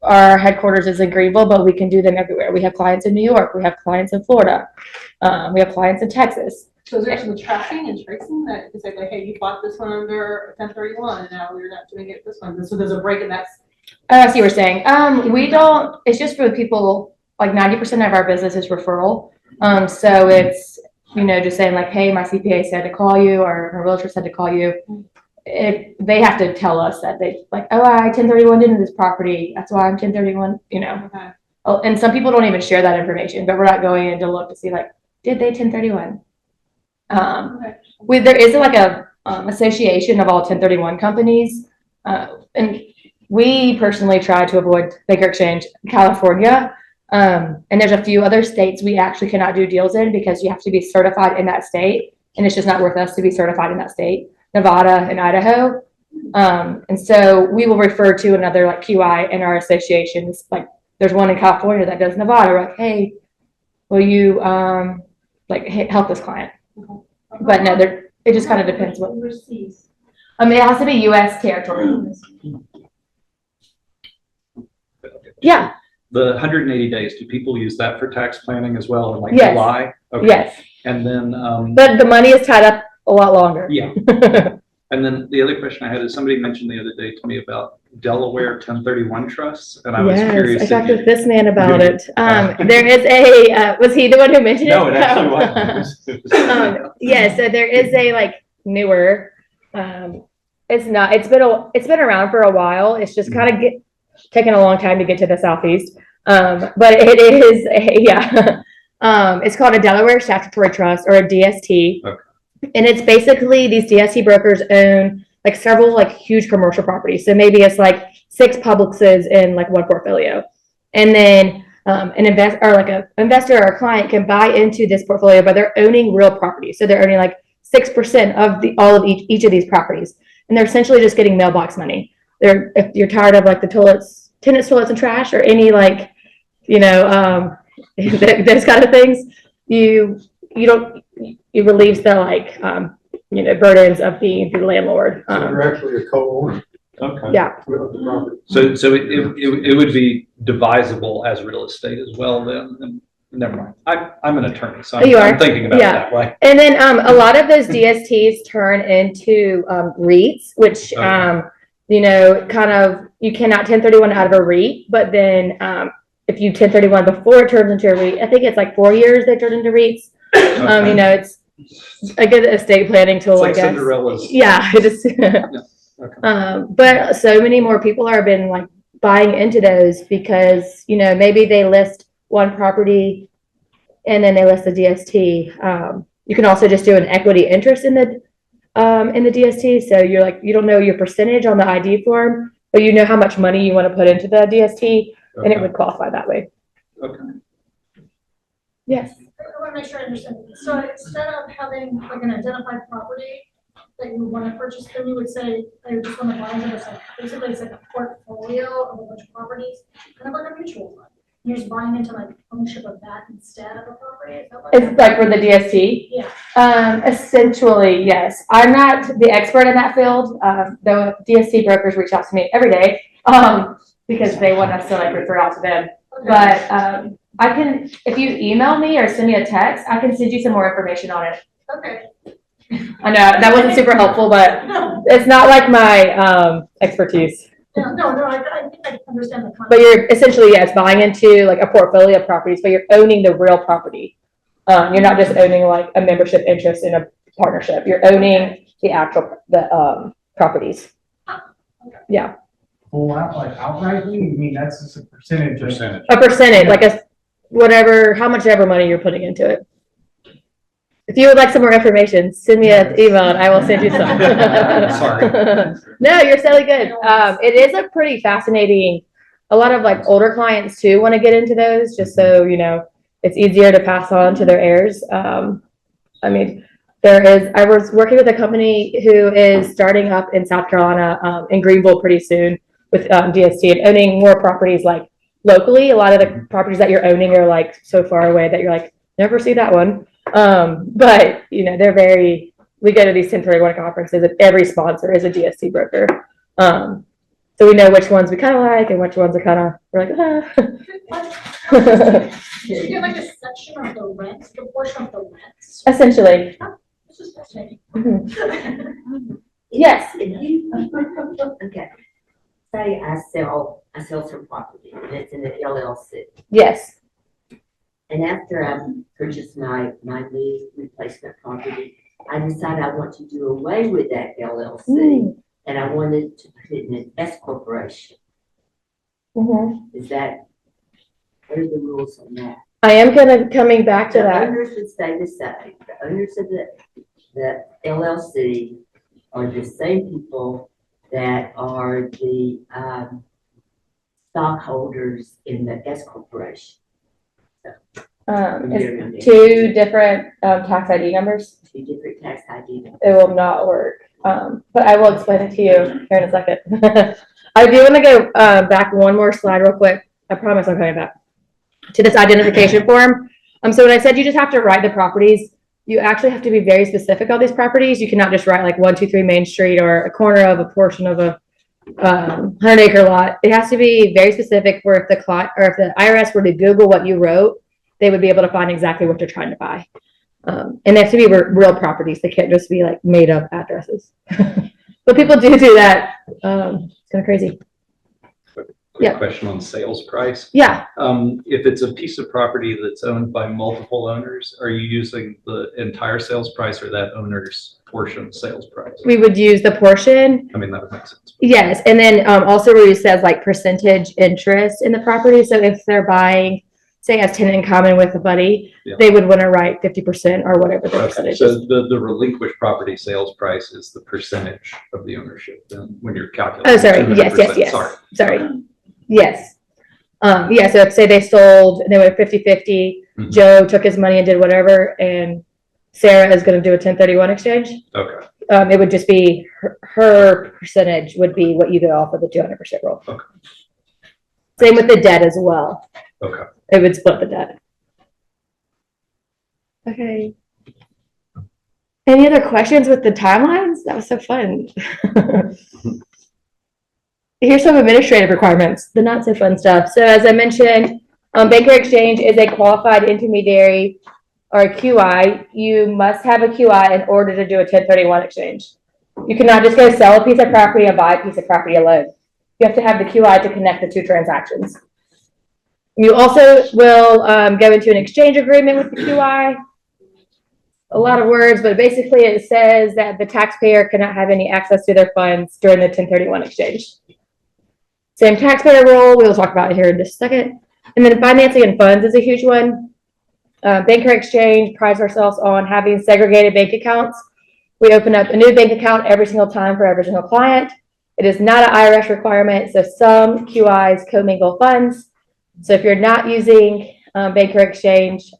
our headquarters is in Greenville, but we can do them everywhere. We have clients in New York. We have clients in Florida. We have clients in Texas. So is there some tracking and tracing that you can say, hey, you bought this one under 1031, and now we're not doing it this one. So there's a break in that. Oh, I see what you're saying. We don't. It's just for the people. 90% of our business is referral. So it's just saying hey, my CPA said to call you, or my realtor said to call you. if they have to tell us that they like, oh, I 1031 into this property, that's why I'm 1031, you know. Okay. Oh, and some people don't even share that information, but we're not going in to look to see like, did they 1031? There is like a association of all 1031 companies, and we personally try to avoid Baker Exchange, California, and there's a few other states we actually cannot do deals in because you have to be certified in that state, and it's just not worth us to be certified in that state, Nevada and Idaho. And so we will refer to another like QI in our associations. Like there's one in California that does Nevada. We're like, hey, will you help this client? But no, it just kind of depends what. Overseas. It has to be U.S. territory. Yeah. The 180 days, do people use that for tax planning as well in like Yes. July? Okay. Yes. And then, But the money is tied up a lot longer. yeah. And then the other question I had is somebody mentioned the other day to me about Delaware 1031 trusts, and I was curious. I if talked you- with this man about you- it. There is a, was he the one who mentioned it? No, it actually wasn't. Yeah, so there is a like newer, it's been around for a while. It's just kind of taken a long time to get to the southeast. But it is it's called a Delaware Statutory Trust or a DST. Okay. And it's basically these DST brokers own like several like huge commercial properties. So maybe it's like 6 Publixes in like one portfolio. And then an investor or a client can buy into this portfolio, but they're owning real property. So they're owning like 6% of all of each of these properties. And they're essentially just getting mailbox money. If you're tired of like the tenants, toilets, and trash, or any like, those kind of things, it relieves the like, burdens of being the landlord. So you're actually a co-owner Okay. Yeah. of the property. So it would be divisible as real estate as well then? And never mind. I'm an attorney, so You are? I'm thinking about it Yeah. that way. And then a lot of those DSTs turn into REITs, which kind of you cannot 1031 out of a REIT, but then if you 1031 before it turns into a REIT, I think it's like 4 years they turn into REITs. Okay. It's a good estate planning tool, It's I like guess. Cinderella's. Yeah, it is. Okay. But so many more people have been like buying into those because maybe they list one property and then they list the DST. You can also just do an equity interest in the DST. So you're like, you don't know your percentage on the ID form, but you know how much money you want to put into the DST, and it would qualify that way. Okay. Yes. I want to make sure I understand. So instead of having like an identified property that you want to purchase, then you would say, I just want to buy into this, like, basically it's like a portfolio of a bunch of properties, kind of like a mutual fund. You're just buying into like ownership of that instead of a property. Is that what It's like for the DST. Yeah. Essentially, yes. I'm not the expert in that field. Though DST brokers reach out to me every day because they want us to like refer out to them. Okay. But I can, if you email me or send me a text, I can send you some more information on it. Okay. I know that wasn't super helpful, but No, it's not like my expertise. I think I understand the concept. But you're essentially, yes, buying into like a portfolio of properties, but you're owning the real property. You're not just owning like a membership interest in a partnership. You're owning the actual properties. Yeah, Full out, like outrightly, you mean that's just a percentage of. Percentage. a percentage, like how much ever money you're putting into it. If you would like some more information, send me an email and I will send you some. Sorry. No, you're silly good. It is a pretty fascinating, a lot of like older clients too want to get into those just so, it's easier to pass on to their heirs. I was working with a company who is starting up in South Carolina, in Greenville pretty soon with DST and owning more properties like locally. A lot of the properties that you're owning are like so far away that you're like, never see that one. But we go to these 1031 conferences and every sponsor is a DST broker. So we know which ones we kind of like and which ones are we're like, You get like a section of the rent, the portion of the rent. Essentially. This is fascinating. Yes. If you, okay, say I sell some property and it's in the LLC. Yes. And after I purchase my new replacement property, I decided I want to do away with that LLC, and I wanted to put it in an S corporation. Is that, what are the rules on that? I am coming back to The that. owners would stay the same. The owners of the LLC are the same people that are the, stockholders in the S corporation. It's two different tax ID numbers. Two different tax ID. It will not work. But I will explain it to you here in a second. I do want to go back one more slide real quick. I promise I'm coming back to this identification form. So when I said you just have to write the properties, you actually have to be very specific on these properties. You cannot just write like 123 Main Street or a corner of a portion of a 100-acre lot. It has to be very specific where if the client or if the IRS were to Google what you wrote, they would be able to find exactly what they're trying to buy. And they have to be real properties. They can't just be like made up addresses. But people do that. It's kind of crazy. Quick question on sales price. Yeah. If it's a piece of property that's owned by multiple owners, are you using the entire sales price or that owner's portion sales price? We would use the portion. I mean, that would make sense. Yes. And then also where it says like percentage interest in the property. So if they're buying, say, as tenant in common with a buddy, they would want to write 50% or whatever the percentage so is. the relinquished property sales price is the percentage of the ownership then when you're calculating. Oh, sorry. 200%. Yes. Sorry. Yes. Yeah. So if say they sold and they went 50-50, Joe took his money and did whatever, and Sarah is going to do a 1031 exchange. Okay. It would just be her percentage would be what you get off of the 200% roll. Okay. Same with the debt as well. Okay. It would split the debt. Okay. Any other questions with the timelines? That was so fun. Here's some administrative requirements, the not so fun stuff. So as I mentioned, Banker Exchange is a qualified intermediary or a QI. You must have a QI in order to do a 1031 exchange. You cannot just go sell a piece of property and buy a piece of property alone. You have to have the QI to connect the two transactions. You also will go into an exchange agreement with the QI. A lot of words, but basically it says that the taxpayer cannot have any access to their funds during the 1031 exchange. Same taxpayer role, we'll talk about it here in just a second. And then financing and funds is a huge one. Banker Exchange prides ourselves on having segregated bank accounts. We open up a new bank account every single time for every single client. It is not an IRS requirement, so some QIs commingle funds. So if you're not using Banker Exchange,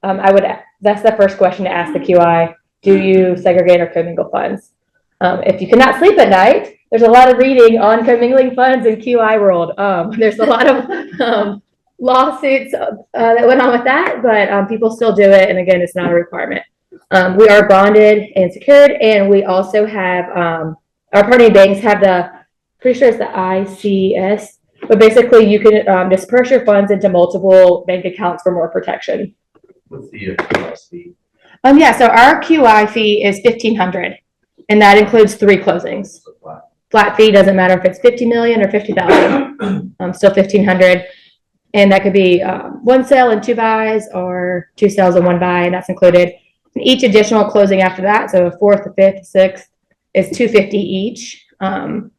that's the first question to ask the QI. Do you segregate or commingle funds? If you cannot sleep at night, there's a lot of reading on commingling funds in QI world. There's a lot of lawsuits that went on with that, but people still do it. And again, it's not a requirement. We are bonded and secured, and we also have our partner banks have pretty sure it's the ICS, but basically you can disperse your funds into multiple bank accounts for more protection. What's the QI fee? Yeah, so our QI fee is $1,500, and that includes 3 closings. Flat fee, doesn't matter if it's 50 million or 50,000, still $1,500. And that could be 1 sale and 2 buys, or 2 sales and 1 buy, and that's included. And each additional closing after that, so a 4th, a 5th, a 6th, is $250 each. And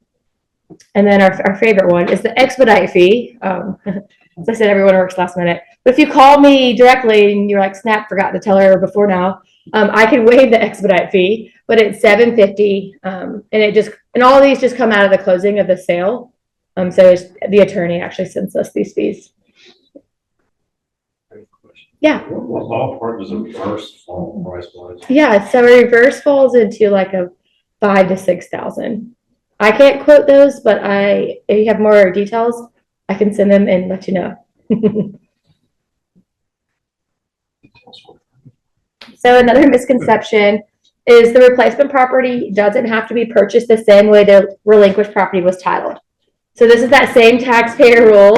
then our favorite one is the expedite fee. As I said, everyone works last minute. But if you call me directly and you're like, snap, forgot to tell her before now, I can waive the expedite fee, but it's $750. And all these just come out of the closing of the sale. So the attorney actually sends us these fees. Yeah. What ballpark does a reverse fall price wise? Yeah, so a reverse falls into like a 5,000 to 6,000. I can't quote those, but if you have more details, I can send them and let you know. So another misconception is the replacement property doesn't have to be purchased the same way the relinquished property was titled. So this is that same taxpayer rule.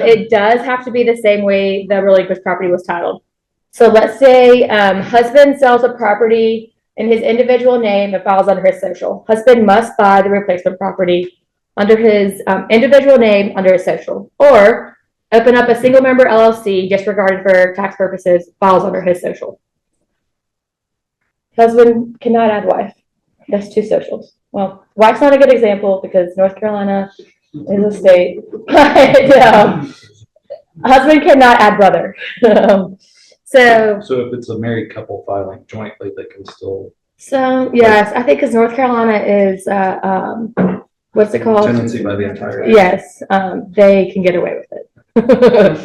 It does have to be the same way the relinquished property was titled. So let's say husband sells a property in his individual name and files under his social. Husband must buy the replacement property under his individual name under his social, or open up a single member LLC disregarded for tax purposes, files under his social. Husband cannot add wife. That's two socials. Well, wife's not a good example because North Carolina is a state. But, husband cannot add brother. So if it's a married couple filing jointly, they can still. So, yes, I think because North Carolina is, what's it called? Tenancy by the entire. Yes, they can get away with it.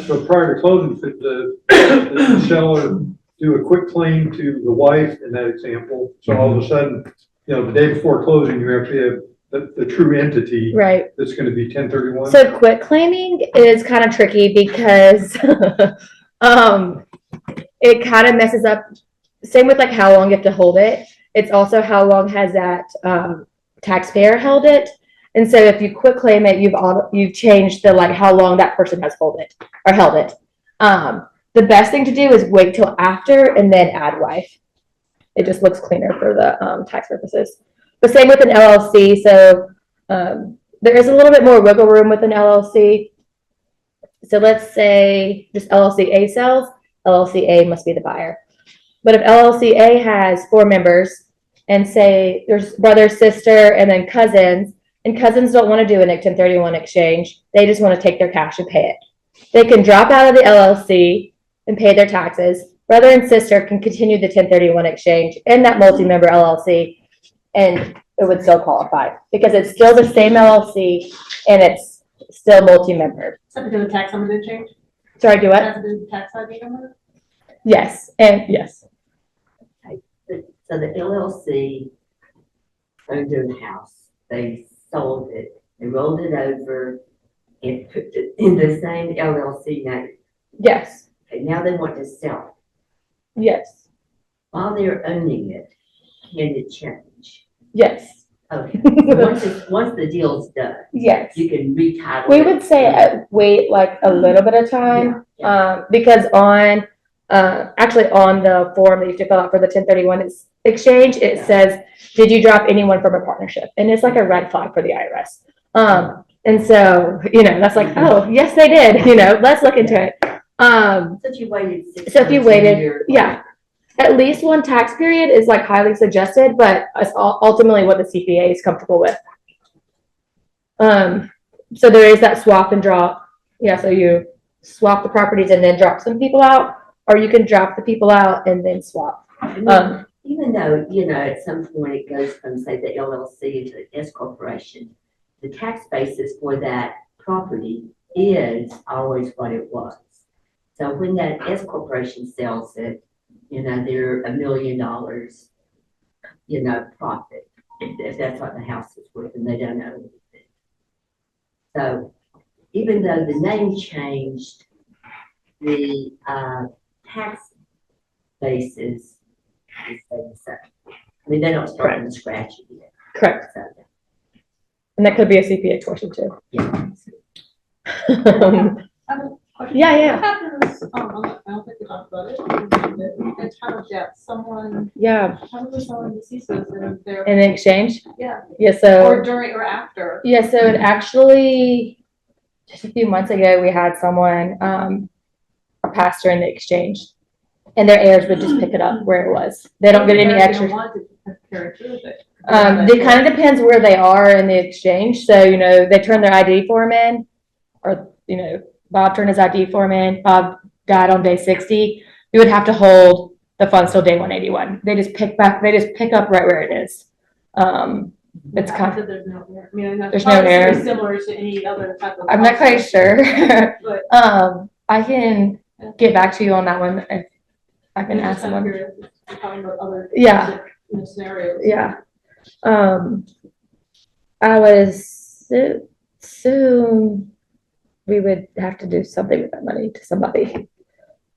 So prior to closing, could the seller do a quick claim to the wife in that example? So all of a sudden, the day before closing, you have to have the true entity Right. that's gonna be 1031? So quit claiming is kind of tricky because, it kind of messes up, same with like how long you have to hold it. It's also how long has that, taxpayer held it. And so if you quit claim it, you've changed the, like, how long that person has held it. The best thing to do is wait till after and then add wife. It just looks cleaner for the, tax purposes. But same with an LLC. So, there is a little bit more wiggle room with an LLC. So let's say just LLC A sells, LLC A must be the buyer. But if LLC A has 4 members and say there's brother, sister, and then cousins, and cousins don't want to do an 1031 exchange, they just want to take their cash and pay it. They can drop out of the LLC and pay their taxes. Brother and sister can continue the 1031 exchange in that multi-member LLC, and it would still qualify because it's still the same LLC and it's still multi-member. Something to do with tax number did change? Sorry, do what? Has to do with tax ID number? Yes, and yes. So the LLC owned their house, they sold it, they rolled it over and put it in the same LLC name. Yes, Okay, now they want to sell it. yes, While they're owning it, can it change? yes, Okay, so once the deal's done, yes. you can retitle it. We would say wait like a little bit of time, Yeah. because actually on the form that you have to fill out for the 1031 exchange, it Yeah. says, did you drop anyone from a partnership? And it's like a red flag for the IRS. And so, that's like, oh, yes, they did, let's look into it. So if you waited 6 So if you months, a waited, year, yeah. At least one tax period is like highly suggested, but it's ultimately what the CPA is comfortable with. So there is that swap and drop. Yeah, so you swap the properties and then drop some people out, or you can drop the people out and then swap. Even though, at some point it goes from, say, the LLC into the S corporation, the tax basis for that property is always what it was. So when that S corporation sells it, they're $1 million, profit, if that's what the house is worth, and they don't own anything. So even though the name changed, the tax basis is the same. I mean, they don't start from scratch again. Correct. So, And that could be a CPA portion too. yeah. Yeah. What happens, I don't think we talked about it, in time of death, someone, Yeah, how does someone deceases and they're, in exchange. yeah, Yeah, so. or during or after? Yeah, so it actually, just a few months ago, we had someone, a pastor in the exchange, and their heirs would just pick it up where it was. They don't get any They don't extra. want to carry through with it. It kind of depends where they are in the exchange. So, they turn their ID form in, or, Bob turned his ID form in. Bob died on day 60. We would have to hold the funds till day 181. They just pick up right where it is. It's kind of, There's no error. I mean, There's no error. Similar to any other type of. I'm not quite sure. But I can get back to you on that one. If I can I'm ask just kind of someone. curious, we're talking about other. Yeah. Scenarios. Yeah. I would assume we would have to do something with that money to somebody.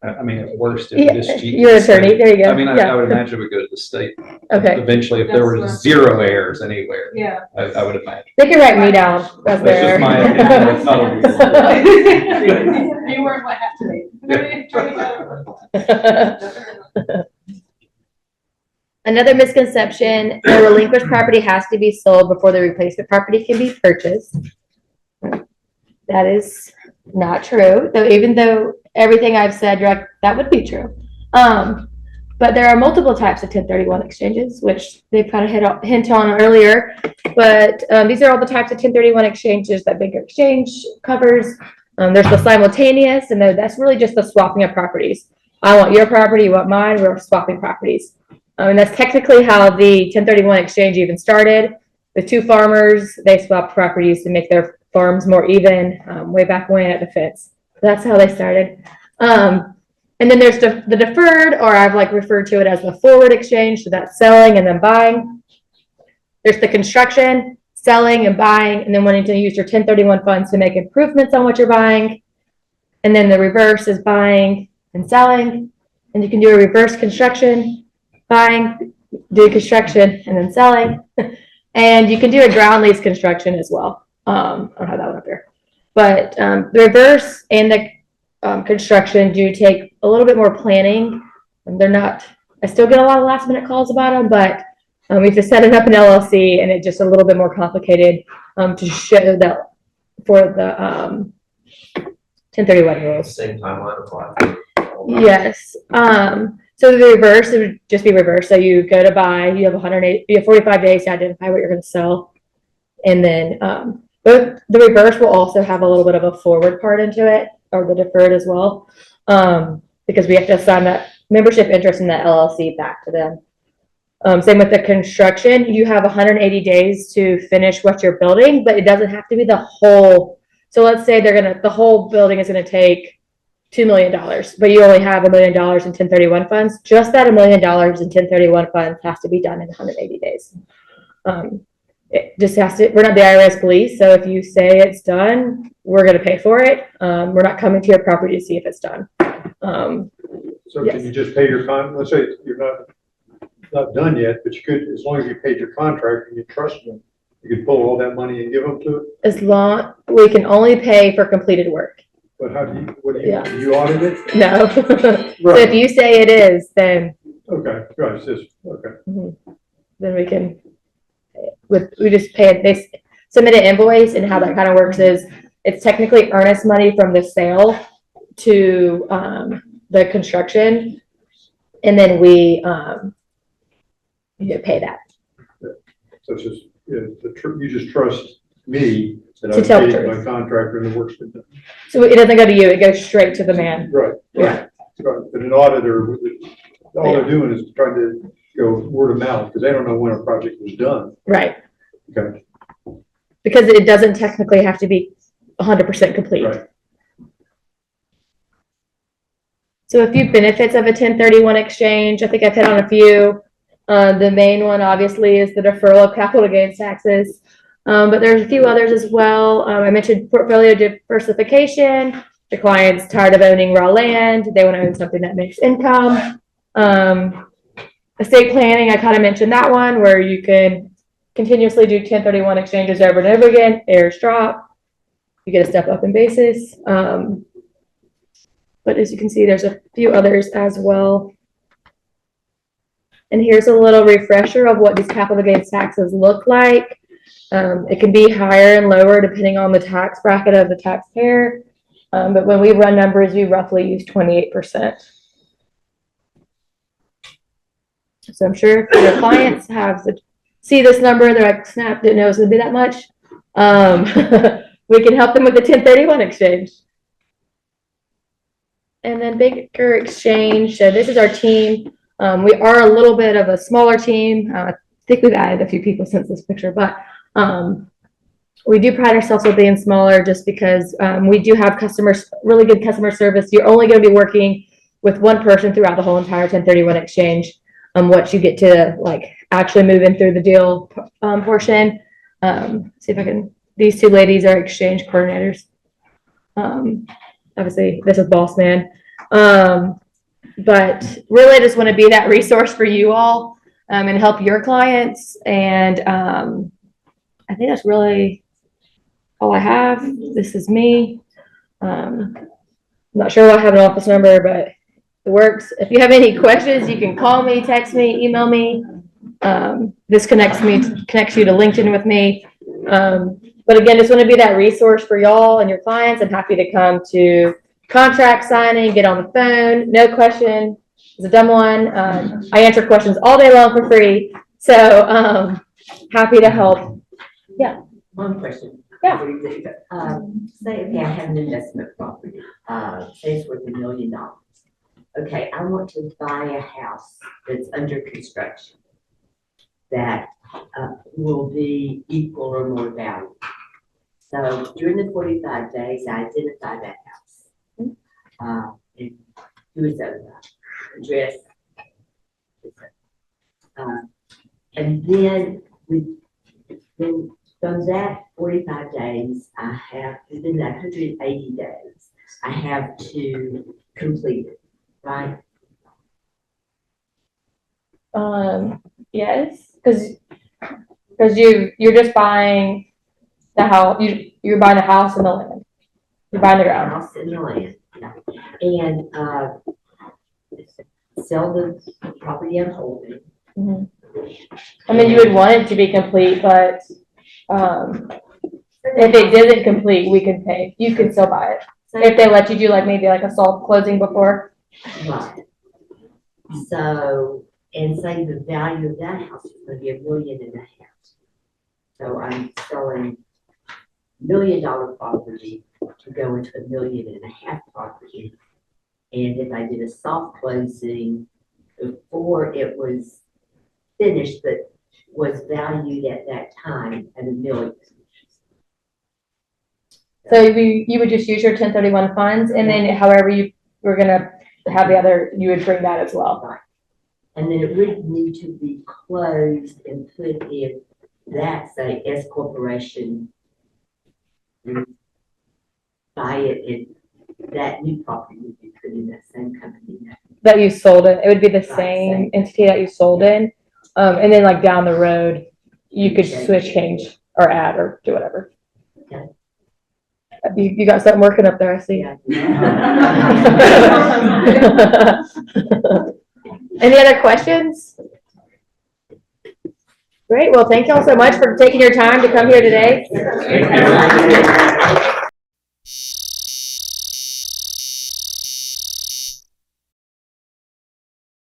I mean, at worst, it Yeah, would just cheat. you're the an attorney. state. There you go. I mean, I Yeah. would imagine it would go to the state. Okay. Eventually, if there were That's 0 heirs anywhere, Yeah. I would imagine. They can write me down as That's their. just my opinion. It's not a You weren't what have to be. Another misconception, the relinquished property has to be sold before the replacement property can be purchased. That is not true, though, even though everything I've said, that would be true. But But there are multiple types of 1031 exchanges, which they've kind of hint on earlier. But these are all the types of 1031 exchanges that Banker Exchange covers. There's the simultaneous, and that's really just the swapping of properties. I want your property, you want mine, we're swapping properties. And that's technically how the 1031 exchange even started. The two farmers, they swapped properties to make their farms more even, way back when at the fence. That's how they started. And then there's the deferred, or I've like referred to it as the forward exchange, so that's selling and then buying. There's the construction, selling and buying, and then wanting to use your 1031 funds to make improvements on what you're buying. And then the reverse is buying and selling. And you can do a reverse construction, buying, do construction, and then selling. And you can do a ground lease construction as well. I don't have that one up here. But the reverse and the construction do take a little bit more planning. And they're not, I still get a lot of last minute calls about them, but we have to set it up in LLC, and it's just a little bit more complicated to show that for the 1031 rules. Same timeline apply. Yes. So the reverse, it would just be reverse. So you go to buy, you have 45 days to identify what you're going to sell. And then both the reverse will also have a little bit of a forward part into it, or the deferred as well, because we have to assign that membership interest in that LLC back to them. Same with the construction, you have 180 days to finish what you're building, but it doesn't have to be the whole. So let's say the whole building is going to take $2 million, but you only have $1 million in 1031 funds. Just that $1 million in 1031 funds has to be done in 180 days. It just has to, we're not the IRS police, so if you say it's done, we're going to pay for it. We're not coming to your property to see if it's done. So Yes. can you just pay your let's say you're not done yet, but you could, as long as you paid your contract and you trust them, you could pull all that money and give them to it. As long, we can only pay for completed work. But how do you, what do you, Yeah. do you audit it? No. So Right. if you say it is, then Okay, right, it's just, okay. then we can, we just pay it, they submit an invoice, and how that kind of works is it's technically earnest money from the sale to the construction, and then we you pay that. So it's just, you just trust me that To I've tell the paid my truth. contractor and the work's been done. So it doesn't go to you, it goes straight to the man. Right, right, right. But an auditor, all they're doing is trying to go word of mouth, because they don't know when a project was done. Right. Okay, Because it doesn't technically have to be 100% complete. right. So a few benefits of a 1031 exchange, I think I've hit on a few. The main one obviously is the deferral of capital gains taxes, but there's a few others as well. I mentioned portfolio diversification. The client's tired of owning raw land. They want to own something that makes income. Estate planning, I kind of mentioned that one, where you can continuously do 1031 exchanges over and over again, heirs drop. You get a step up in basis. But as you can see, there's a few others as well. And here's a little refresher of what these capital gains taxes look like. It can be higher and lower depending on the tax bracket of the taxpayer. But when we run numbers, we roughly use 28%. So I'm sure if your clients see this number, they're like, snap, didn't know it was gonna be that much. We can help them with the 1031 exchange. And then Banker Exchange, so this is our team. We are a little bit of a smaller team. I think we've added a few people since this picture, but we do pride ourselves on being smaller just because we do have really good customer service. You're only going to be working with one person throughout the whole entire 1031 exchange. What you get to like actually move in through the deal portion. See if I can, these two ladies are exchange coordinators. Obviously this is boss man. But really I just want to be that resource for you all and help your clients. And I think that's really all I have. This is me. I'm not sure if I have an office number, but it works. If you have any questions, you can call me, text me, email me. This connects you to LinkedIn with me. But again, just want to be that resource for y'all and your clients. I'm happy to come to contract signing, get on the phone, no question It's a dumb one. I answer questions all day long for free. So, happy to help. One question. Yeah. Say, okay, I have an investment property, say it's worth $1 million. Okay, I want to buy a house that's under construction that will be equal or more value. So during the 45 days, I identify that house. And who is that address? And then from that 45 days, I have, within that 180 days, I have to complete it, right? Yes, because you're just buying the house, you're buying the house and the land. You're buying the ground. House and the land, yeah. And sell the property I'm holding. Mhm. I mean, you would want it to be complete, but, if it isn't complete, we can pay. You can still buy it. If they let you do like maybe like a soft closing before. Right. So, and say the value of that house is gonna be $1.5 million. So I'm selling $1 million property to go into $1.5 million property. And if I did a soft closing before it was finished, but was valued at that time at $1 million. So you would just use your 1031 funds, and then however you were gonna have the other, you would bring that as well. Right. And then it would need to be closed and put in that, say, S corporation. And buy it, and that new property would be put in that same company. That you sold it. It would be the Right, same same. entity that you sold in. And then like down the road, you could switch, change, or add, or do whatever. Okay. You got something working up there, I see. Yeah. Any other questions? Great. Well, thank you all so much for taking your time to come here today.